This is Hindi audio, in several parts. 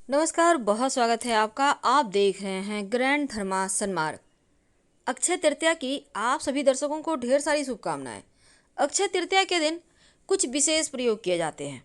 नमस्कार, बहुत स्वागत है आपका। आप देख रहे हैं ग्रैंड धर्मा सन्मार्ग। अक्षय तृतीया की आप सभी दर्शकों को ढेर सारी शुभकामनाएं। अक्षय तृतीया के दिन कुछ विशेष प्रयोग किए जाते हैं।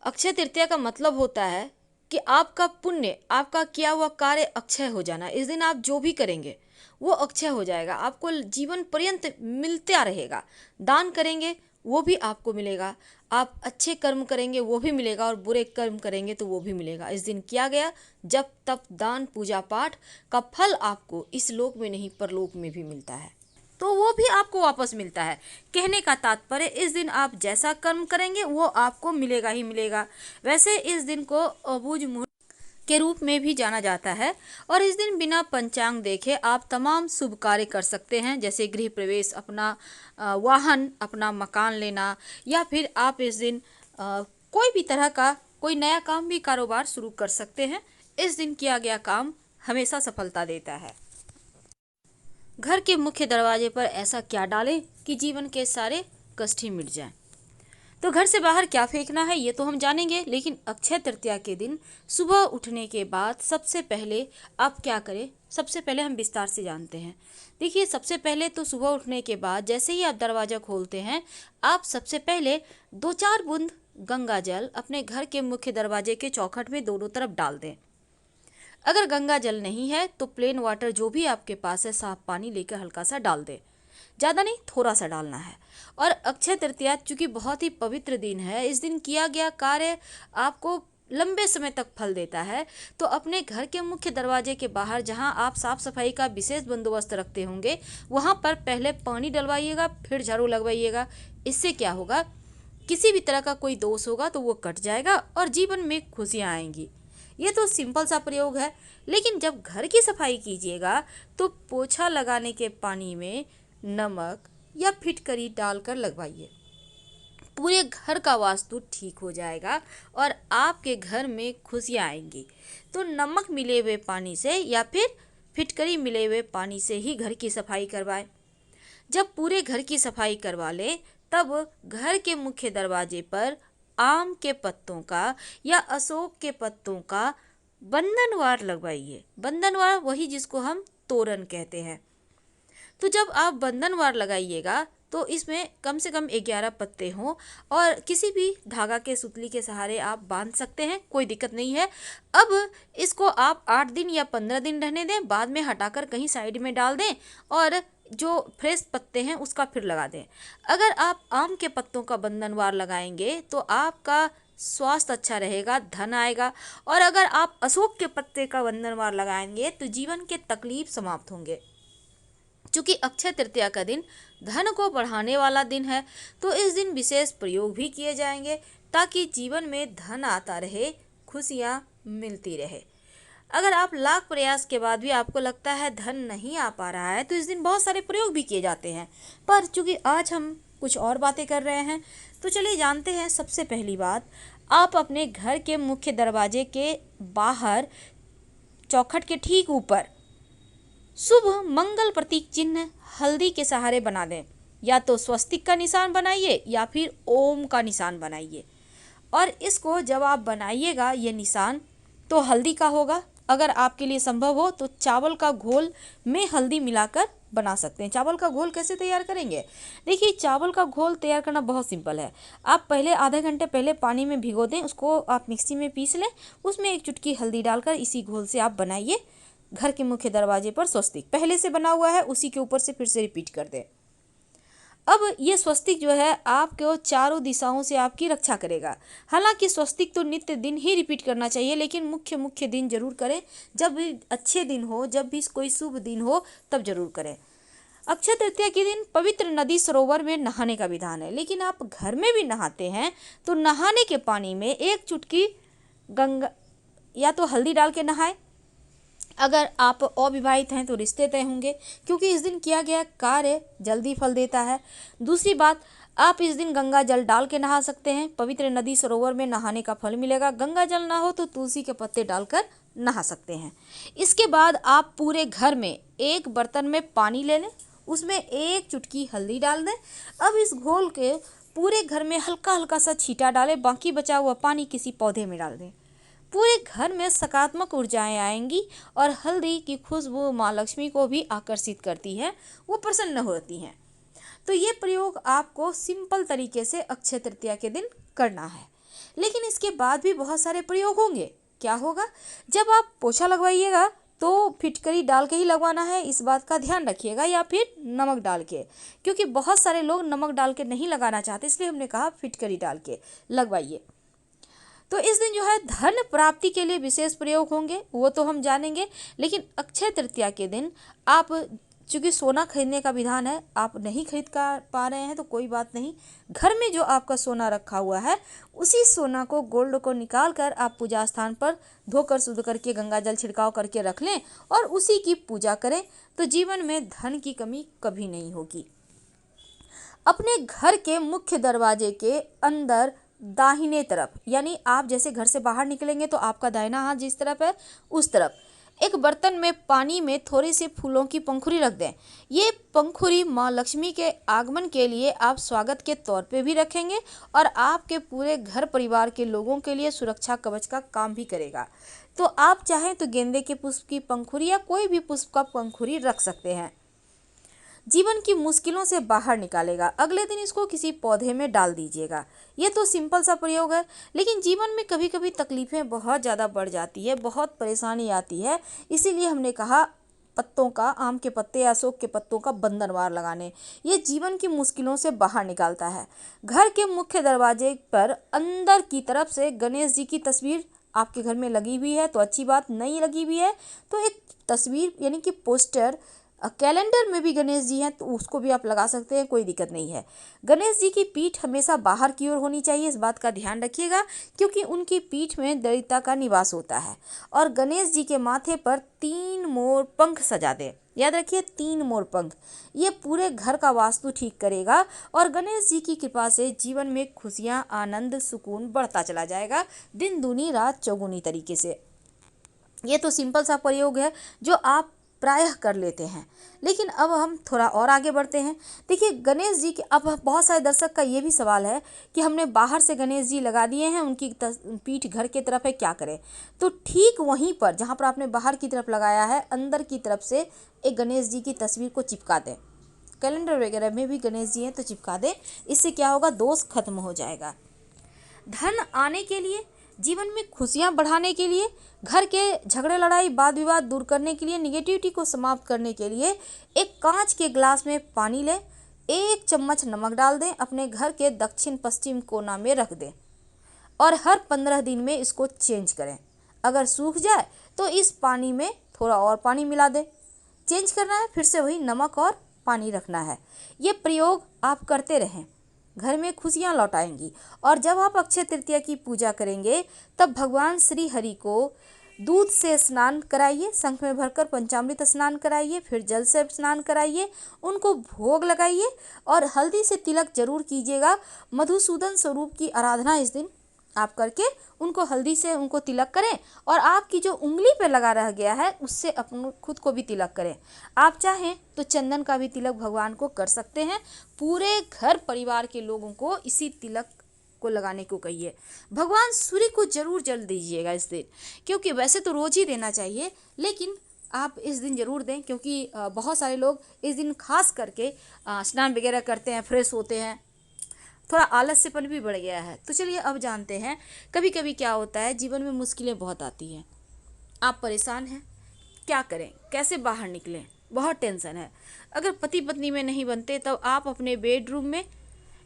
अक्षय तृतीया का मतलब होता है कि आपका पुण्य, आपका किया हुआ कार्य अक्षय हो जाना। इस दिन आप जो भी करेंगे वो अक्षय हो जाएगा, आपको जीवन पर्यंत मिलता रहेगा। दान करेंगे वो भी आपको मिलेगा, आप अच्छे कर्म करेंगे वो भी मिलेगा, और बुरे कर्म करेंगे तो वो भी मिलेगा। इस दिन किया गया जब तप दान पूजा पाठ का फल आपको इस लोक में नहीं परलोक में भी मिलता है, तो वो भी आपको वापस मिलता है। कहने का तात्पर्य, इस दिन आप जैसा कर्म करेंगे वो आपको मिलेगा ही मिलेगा। वैसे इस दिन को अबूझ मुहूर्त के रूप में भी जाना जाता है, और इस दिन बिना पंचांग देखे आप तमाम शुभ कार्य कर सकते हैं, जैसे गृह प्रवेश, अपना वाहन, अपना मकान लेना, या फिर आप इस दिन कोई भी तरह का कोई नया काम भी कारोबार शुरू कर सकते हैं। इस दिन किया गया काम हमेशा सफलता देता है। घर के मुख्य दरवाजे पर ऐसा क्या डालें कि जीवन के सारे कष्ट ही मिट जाएं। तो घर से बाहर क्या फेंकना है ये तो हम जानेंगे, लेकिन अक्षय तृतीया के दिन सुबह उठने के बाद सबसे पहले आप क्या करें, सबसे पहले हम विस्तार से जानते हैं। देखिए, सबसे पहले तो सुबह उठने के बाद जैसे ही आप दरवाज़ा खोलते हैं, आप सबसे पहले 2-4 बूंद गंगा जल अपने घर के मुख्य दरवाजे के चौखट में दोनों तरफ डाल दें। अगर गंगा जल नहीं है तो प्लेन वाटर जो भी आपके पास है, साफ पानी लेकर हल्का सा डाल दें। ज़्यादा नहीं, थोड़ा सा डालना है। और अक्षय तृतीया चूँकि बहुत ही पवित्र दिन है, इस दिन किया गया कार्य आपको लंबे समय तक फल देता है। तो अपने घर के मुख्य दरवाजे के बाहर जहां आप साफ सफाई का विशेष बंदोबस्त रखते होंगे, वहां पर पहले पानी डलवाइएगा, फिर झाड़ू लगवाइएगा। इससे क्या होगा, किसी भी तरह का कोई दोष होगा तो वो कट जाएगा और जीवन में खुशियाँ आएंगी। ये तो सिंपल सा प्रयोग है, लेकिन जब घर की सफाई कीजिएगा तो पोछा लगाने के पानी में नमक या फिटकरी डालकर लगवाइए। पूरे घर का वास्तु ठीक हो जाएगा और आपके घर में खुशियाँ आएंगी। तो नमक मिले हुए पानी से या फिर फिटकरी मिले हुए पानी से ही घर की सफाई करवाएं। जब पूरे घर की सफाई करवा लें, तब घर के मुख्य दरवाजे पर आम के पत्तों का या अशोक के पत्तों का बंधनवार लगवाइए। बंधनवार वही जिसको हम तोरण कहते हैं। तो जब आप बंधनवार लगाइएगा तो इसमें कम से कम 11 पत्ते हों, और किसी भी धागा के सुतली के सहारे आप बांध सकते हैं, कोई दिक्कत नहीं है। अब इसको आप 8 दिन या 15 दिन रहने दें, बाद में हटाकर कहीं साइड में डाल दें और जो फ्रेश पत्ते हैं उसका फिर लगा दें। अगर आप आम के पत्तों का बंधनवार लगाएंगे तो आपका स्वास्थ्य अच्छा रहेगा, धन आएगा। और अगर आप अशोक के पत्ते का बंधनवार लगाएंगे तो जीवन के तकलीफ समाप्त होंगे। चूँकि अक्षय तृतीया का दिन धन को बढ़ाने वाला दिन है, तो इस दिन विशेष प्रयोग भी किए जाएंगे ताकि जीवन में धन आता रहे, खुशियाँ मिलती रहे। अगर आप लाख प्रयास के बाद भी आपको लगता है धन नहीं आ पा रहा है, तो इस दिन बहुत सारे प्रयोग भी किए जाते हैं। पर चूँकि आज हम कुछ और बातें कर रहे हैं, तो चलिए जानते हैं। सबसे पहली बात, आप अपने घर के मुख्य दरवाजे के बाहर चौखट के ठीक ऊपर शुभ मंगल प्रतीक चिन्ह हल्दी के सहारे बना दें। या तो स्वस्तिक का निशान बनाइए या फिर ओम का निशान बनाइए। और इसको जब आप बनाइएगा ये निशान, तो हल्दी का होगा। अगर आपके लिए संभव हो तो चावल का घोल में हल्दी मिलाकर बना सकते हैं। चावल का घोल कैसे तैयार करेंगे? देखिए, चावल का घोल तैयार करना बहुत सिंपल है। आप पहले आधे घंटे पहले पानी में भिगो दें, उसको आप मिक्सी में पीस लें, उसमें 1 चुटकी हल्दी डालकर इसी घोल से आप बनाइए। घर के मुख्य दरवाजे पर स्वस्तिक पहले से बना हुआ है, उसी के ऊपर से फिर से रिपीट कर दें। अब ये स्वस्तिक जो है आपको चारों दिशाओं से आपकी रक्षा करेगा। हालांकि स्वस्तिक तो नित्य दिन ही रिपीट करना चाहिए, लेकिन मुख्य दिन जरूर करें। जब भी अच्छे दिन हो, जब भी कोई शुभ दिन हो, तब जरूर करें। अक्षय तृतीया के दिन पवित्र नदी सरोवर में नहाने का विधान है, लेकिन आप घर में भी नहाते हैं तो नहाने के पानी में 1 चुटकी गंगा या तो हल्दी डाल के नहाएं। अगर आप अविवाहित हैं तो रिश्ते तय होंगे, क्योंकि इस दिन किया गया कार्य जल्दी फल देता है। दूसरी बात, आप इस दिन गंगा जल डाल के नहा सकते हैं। पवित्र नदी सरोवर में नहाने का फल मिलेगा। गंगा जल ना हो तो तुलसी के पत्ते डालकर नहा सकते हैं। इसके बाद आप पूरे घर में एक बर्तन में पानी ले लें, उसमें 1 चुटकी हल्दी डाल दें। अब इस घोल के पूरे घर में हल्का हल्का सा छींटा डालें, बाकी बचा हुआ पानी किसी पौधे में डाल दें। पूरे घर में सकारात्मक ऊर्जाएं आएंगी और हल्दी की खुशबू माँ लक्ष्मी को भी आकर्षित करती है, वो प्रसन्न होती हैं। तो ये प्रयोग आपको सिंपल तरीके से अक्षय तृतीया के दिन करना है। लेकिन इसके बाद भी बहुत सारे प्रयोग होंगे। क्या होगा? जब आप पोछा लगवाइएगा तो फिटकरी डाल के ही लगवाना है, इस बात का ध्यान रखिएगा, या फिर नमक डाल के, क्योंकि बहुत सारे लोग नमक डाल के नहीं लगाना चाहते, इसलिए हमने कहा फिटकरी डाल के लगवाइए। तो इस दिन जो है धन प्राप्ति के लिए विशेष प्रयोग होंगे, वो तो हम जानेंगे। लेकिन अक्षय तृतीया के दिन आप, चूँकि सोना खरीदने का विधान है, आप नहीं खरीद पा रहे हैं तो कोई बात नहीं, घर में जो आपका सोना रखा हुआ है उसी सोना को, गोल्ड को निकाल कर आप पूजा स्थान पर धोकर शुद्ध करके गंगा जल छिड़काव करके रख लें और उसी की पूजा करें, तो जीवन में धन की कमी कभी नहीं होगी। अपने घर के मुख्य दरवाजे के अंदर दाहिने तरफ, यानी आप जैसे घर से बाहर निकलेंगे तो आपका दाहिना हाथ जिस तरफ है उस तरफ, एक बर्तन में पानी में थोड़ी सी फूलों की पंखुड़ी रख दें। ये पंखुड़ी माँ लक्ष्मी के आगमन के लिए आप स्वागत के तौर पे भी रखेंगे और आपके पूरे घर परिवार के लोगों के लिए सुरक्षा कवच का काम भी करेगा। तो आप चाहें तो गेंदे के पुष्प की पंखुड़ी या कोई भी पुष्प का पंखुड़ी रख सकते हैं। जीवन की मुश्किलों से बाहर निकालेगा। अगले दिन इसको किसी पौधे में डाल दीजिएगा। ये तो सिंपल सा प्रयोग है, लेकिन जीवन में कभी कभी तकलीफ़ें बहुत ज़्यादा बढ़ जाती है, बहुत परेशानी आती है, इसीलिए हमने कहा पत्तों का, आम के पत्ते या अशोक के पत्तों का बंधनवार लगाने, ये जीवन की मुश्किलों से बाहर निकालता है। घर के मुख्य दरवाजे पर अंदर की तरफ से गणेश जी की तस्वीर आपके घर में लगी हुई है तो अच्छी बात, नहीं लगी हुई है तो एक तस्वीर यानी कि पोस्टर, कैलेंडर में भी गणेश जी हैं तो उसको भी आप लगा सकते हैं, कोई दिक्कत नहीं है। गणेश जी की पीठ हमेशा बाहर की ओर होनी चाहिए, इस बात का ध्यान रखिएगा, क्योंकि उनकी पीठ में दरिद्रता का निवास होता है। और गणेश जी के माथे पर 3 मोर पंख सजा दें, याद रखिए 3 मोर पंख, ये पूरे घर का वास्तु ठीक करेगा और गणेश जी की कृपा से जीवन में खुशियाँ, आनंद, सुकून बढ़ता चला जाएगा, दिन दूनी रात चौगुनी तरीके से। ये तो सिंपल सा प्रयोग है जो आप प्रायः कर लेते हैं, लेकिन अब हम थोड़ा और आगे बढ़ते हैं। देखिए गणेश जी के, अब बहुत सारे दर्शक का ये भी सवाल है कि हमने बाहर से गणेश जी लगा दिए हैं, उनकी पीठ घर की तरफ है, क्या करें? तो ठीक वहीं पर जहाँ पर आपने बाहर की तरफ लगाया है, अंदर की तरफ से एक गणेश जी की तस्वीर को चिपका दें। कैलेंडर वगैरह में भी गणेश जी हैं तो चिपका दें, इससे क्या होगा, दोष खत्म हो जाएगा। धन आने के लिए, जीवन में खुशियां बढ़ाने के लिए, घर के झगड़े लड़ाई वाद विवाद दूर करने के लिए, निगेटिविटी को समाप्त करने के लिए एक कांच के ग्लास में पानी लें, 1 चम्मच नमक डाल दें, अपने घर के दक्षिण पश्चिम कोना में रख दें और हर 15 दिन में इसको चेंज करें। अगर सूख जाए तो इस पानी में थोड़ा और पानी मिला दें, चेंज करना है, फिर से वही नमक और पानी रखना है। ये प्रयोग आप करते रहें, घर में खुशियाँ लौट आएंगी। और जब आप अक्षय तृतीया की पूजा करेंगे तब भगवान श्री हरि को दूध से स्नान कराइए, शंख में भरकर पंचामृत स्नान कराइए, फिर जल से स्नान कराइए, उनको भोग लगाइए और हल्दी से तिलक जरूर कीजिएगा। मधुसूदन स्वरूप की आराधना इस दिन आप करके उनको हल्दी से उनको तिलक करें और आपकी जो उंगली पे लगा रह गया है उससे अपन खुद को भी तिलक करें। आप चाहें तो चंदन का भी तिलक भगवान को कर सकते हैं। पूरे घर परिवार के लोगों को इसी तिलक को लगाने को कहिए। भगवान सूर्य को जरूर जल दीजिएगा इस दिन, क्योंकि वैसे तो रोज ही देना चाहिए, लेकिन आप इस दिन ज़रूर दें, क्योंकि बहुत सारे लोग इस दिन खास करके स्नान वगैरह करते हैं, फ्रेश होते हैं, थोड़ा आलस्यपन भी बढ़ गया है। तो चलिए अब जानते हैं, कभी कभी क्या होता है, जीवन में मुश्किलें बहुत आती हैं, आप परेशान हैं, क्या करें, कैसे बाहर निकलें, बहुत टेंशन है। अगर पति पत्नी में नहीं बनते तब आप अपने बेडरूम में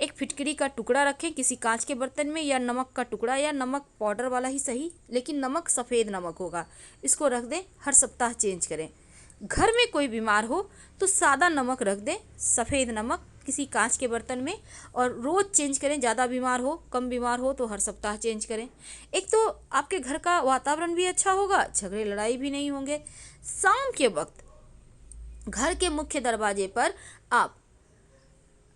एक फिटकरी का टुकड़ा रखें किसी कांच के बर्तन में, या नमक का टुकड़ा, या नमक पाउडर वाला ही सही, लेकिन नमक सफ़ेद नमक होगा, इसको रख दें, हर सप्ताह चेंज करें। घर में कोई बीमार हो तो सादा नमक रख दें, सफ़ेद नमक किसी कांच के बर्तन में, और रोज़ चेंज करें। ज़्यादा बीमार हो, कम बीमार हो तो हर सप्ताह चेंज करें। एक तो आपके घर का वातावरण भी अच्छा होगा, झगड़े लड़ाई भी नहीं होंगे। शाम के वक्त घर के मुख्य दरवाजे पर आप,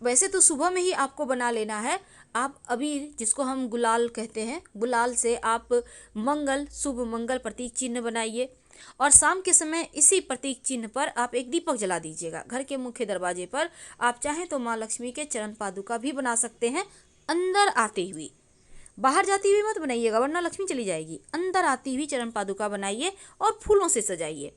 वैसे तो सुबह में ही आपको बना लेना है, आप अबीर जिसको हम गुलाल कहते हैं, गुलाल से आप मंगल, शुभ मंगल प्रतीक चिन्ह बनाइए और शाम के समय इसी प्रतीक चिन्ह पर आप एक दीपक जला दीजिएगा घर के मुख्य दरवाजे पर। आप चाहें तो माँ लक्ष्मी के चरण पादुका भी बना सकते हैं अंदर आते हुए। बाहर जाती हुई मत बनाइएगा वरना लक्ष्मी चली जाएगी। अंदर आती हुई चरण पादुका बनाइए और फूलों से सजाइए।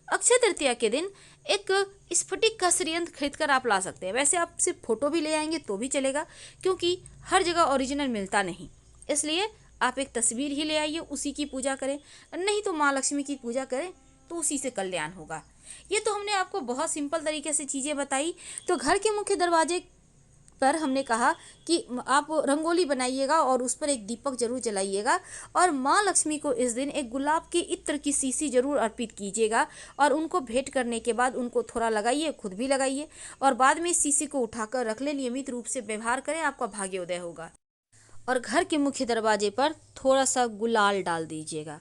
अक्षय तृतीया के दिन एक स्फटिक का श्रीयंत्र खरीद कर आप ला सकते हैं। वैसे आप सिर्फ फोटो भी ले आएंगे तो भी चलेगा, क्योंकि हर जगह ओरिजिनल मिलता नहीं, इसलिए आप एक तस्वीर ही ले आइए, उसी की पूजा करें। नहीं तो माँ लक्ष्मी की पूजा करें तो उसी से कल्याण होगा। ये तो हमने आपको बहुत सिंपल तरीके से चीज़ें बताई। तो घर के मुख्य दरवाजे पर हमने कहा कि आप रंगोली बनाइएगा और उस पर एक दीपक जरूर जलाइएगा, और माँ लक्ष्मी को इस दिन एक गुलाब के इत्र की शीशी जरूर अर्पित कीजिएगा, और उनको भेंट करने के बाद उनको थोड़ा लगाइए, खुद भी लगाइए, और बाद में इस शीशी को उठाकर रख ले। नियमित रूप से व्यवहार करें, आपका भाग्योदय होगा। और घर के मुख्य दरवाजे पर थोड़ा सा गुलाल डाल दीजिएगा।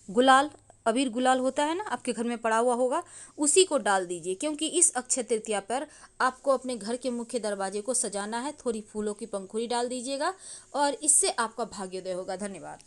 गुलाल, अबीर गुलाल होता है ना, आपके घर में पड़ा हुआ होगा, उसी को डाल दीजिए, क्योंकि इस अक्षय तृतीया पर आपको अपने घर के मुख्य दरवाजे को सजाना है। थोड़ी फूलों की पंखुड़ी डाल दीजिएगा और इससे आपका भाग्योदय होगा। धन्यवाद।